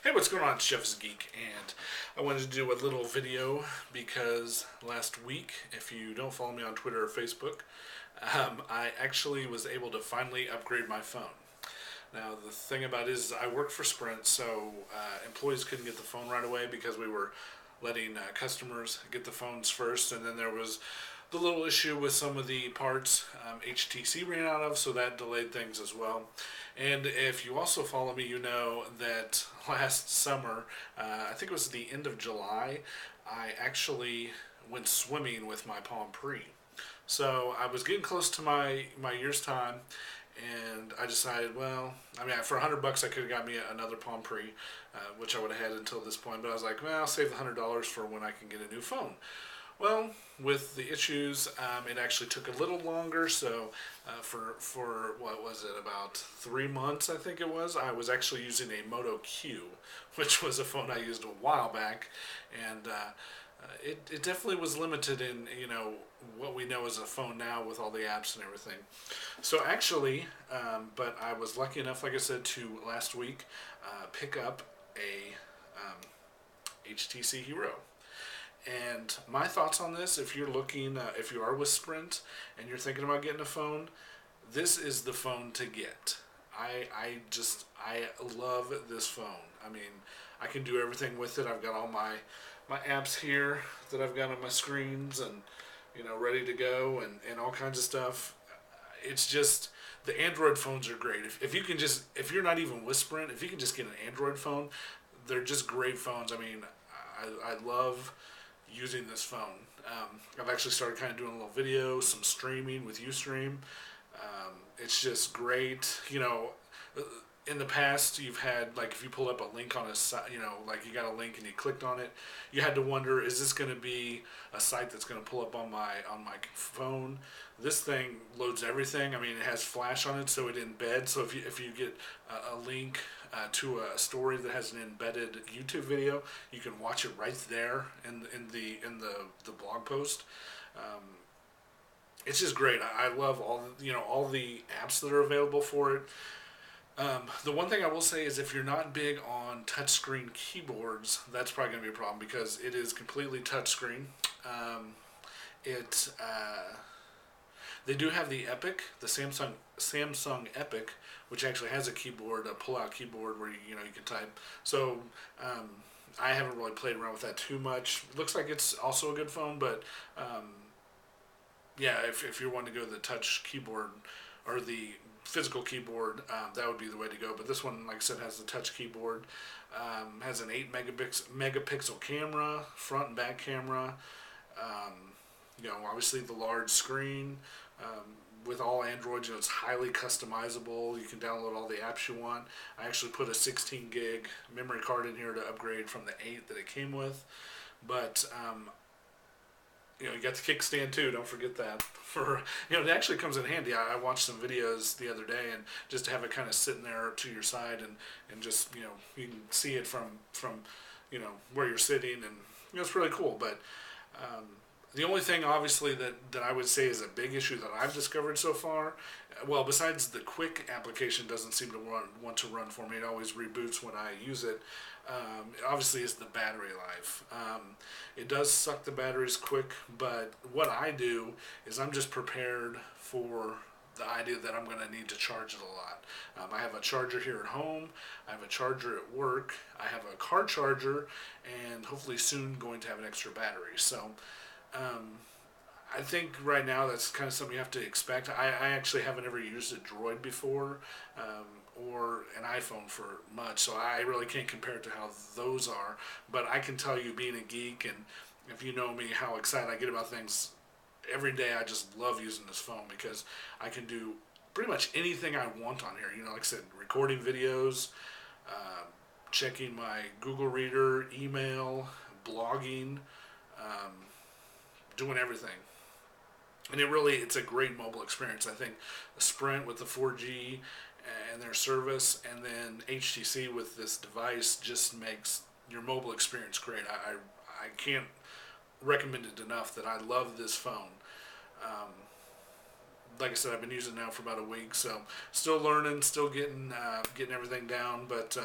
Hey, what's going on? It's Jeff's Geek, and I wanted to do a little video because last week, if you don't follow me on Twitter or Facebook, I actually was able to finally upgrade my phone. Now, the thing about it is I worked for Sprint, so employees couldn't get the phone right away because we were letting customers get the phones first, and then there was the little issue with some of the parts HTC ran out of, so that delayed things as well. And if you also follow me, you know that last summer, I think it was the end of July, I actually went swimming with my Palm Pre. So I was getting close to my year's time, and I decided, well, I mean, for $100 I could have got me another Palm Pre, which I would have had until this point. But I was like, well, I'll save the $100 for when I can get a new phone. Well, with the issues, it actually took a little longer. So, for what was it, about 3 months, I think it was. I was actually using a Moto Q, which was a phone I used a while back, and it definitely was limited in what we know as a phone now with all the apps and everything. So actually, but I was lucky enough, like I said, to last week pick up a HTC Hero. And my thoughts on this, if you're looking, if you are with Sprint and you're thinking about getting a phone, this is the phone to get. I love this phone. I mean, I can do everything with it. I've got all my apps here that I've got on my screens and ready to go and all kinds of stuff. It's just the Android phones are great. If you can just, if you're not even with Sprint, if you can just get an Android phone, they're just great phones. I mean, I love using this phone. I've actually started kind of doing a little video, some streaming with Ustream. It's just great. In the past, you've had, like, if you pull up a link on a site, like you got a link and you clicked on it, you had to wonder, is this going to be a site that's going to pull up on my phone? This thing loads everything. I mean, it has Flash on it, so it embeds. So if you get a link to a story that has an embedded YouTube video, you can watch it right there in the blog post. Um, it's just great. I love all the apps that are available for it. The one thing I will say is if you're not big on touchscreen keyboards, that's probably going to be a problem because it is completely touchscreen. It They do have the Epic, the Samsung Epic, which actually has a keyboard, a pull-out keyboard where you can type. So I haven't really played around with that too much. It looks like it's also a good phone, but yeah, if you're wanting to go to the touch keyboard or the physical keyboard, that would be the way to go. But this one, like I said, has the touch keyboard, has an 8 megapixel camera, front and back camera. Obviously the large screen. With all Androids, it's highly customizable. You can download all the apps you want. I actually put a 16 gig memory card in here to upgrade from the 8 that it came with. But you got the kickstand too. Don't forget that. It actually comes in handy. I watched some videos the other day, and just to have it kind of sitting there to your side, and just you can see it from where you're sitting, and it's really cool. But the only thing, obviously, that I would say is a big issue that I've discovered so far, well, besides the quick application doesn't seem to want to run for me, it always reboots when I use it, obviously is the battery life. It does suck the batteries quick, but what I do is I'm just prepared for the idea that I'm going to need to charge it a lot. I have a charger here at home, I have a charger at work, I have a car charger, and hopefully soon going to have an extra battery. So I think right now that's kind of something you have to expect. I actually haven't ever used a Droid before, or an iPhone for much, so I really can't compare it to how those are. But I can tell you, being a geek, and if you know me, how excited I get about things every day. I just love using this phone because I can do pretty much anything I want on here. Like I said, recording videos, checking my Google Reader, email, blogging. Doing everything. And it's a great mobile experience. I think Sprint with the 4G and their service, and then HTC with this device just makes your mobile experience great. I can't recommend it enough that I love this phone. like I said, I've been using it now for about a week, so still learning, still getting everything down, but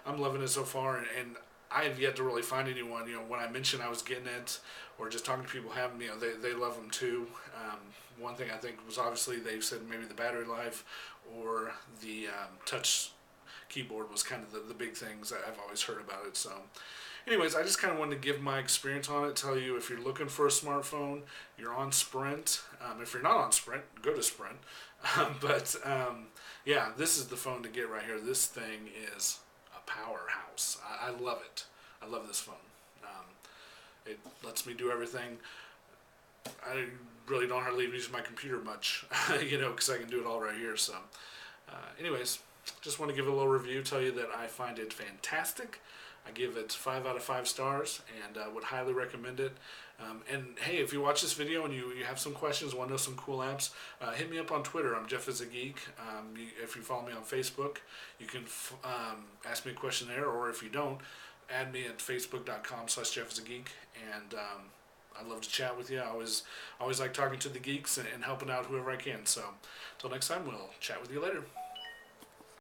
I'm loving it so far, and I have yet to really find anyone, when I mentioned I was getting it, or just talking to people having, they love them too. One thing I think was obviously they said maybe the battery life or the touch keyboard was kind of the big things that I've always heard about it. So anyways, I just kind of wanted to give my experience on it, tell you if you're looking for a smartphone, you're on Sprint. If you're not on Sprint, go to Sprint. Yeah, this is the phone to get right here. This thing is a powerhouse. I love it. I love this phone. It lets me do everything. I really don't hardly use my computer much, because I can do it all right here. So anyways, just want to give a little review, tell you that I find it fantastic. I give it 5 out of 5 stars, and would highly recommend it. And hey, if you watch this video and you have some questions, want to know some cool apps, hit me up on Twitter. I'm Jeff is a Geek. If you follow me on Facebook, you can ask me a question there, or if you don't, add me at facebook.com/JeffIsAGeek, and I'd love to chat with you. I always like talking to the geeks and helping out whoever I can. So, until next time, we'll chat with you later.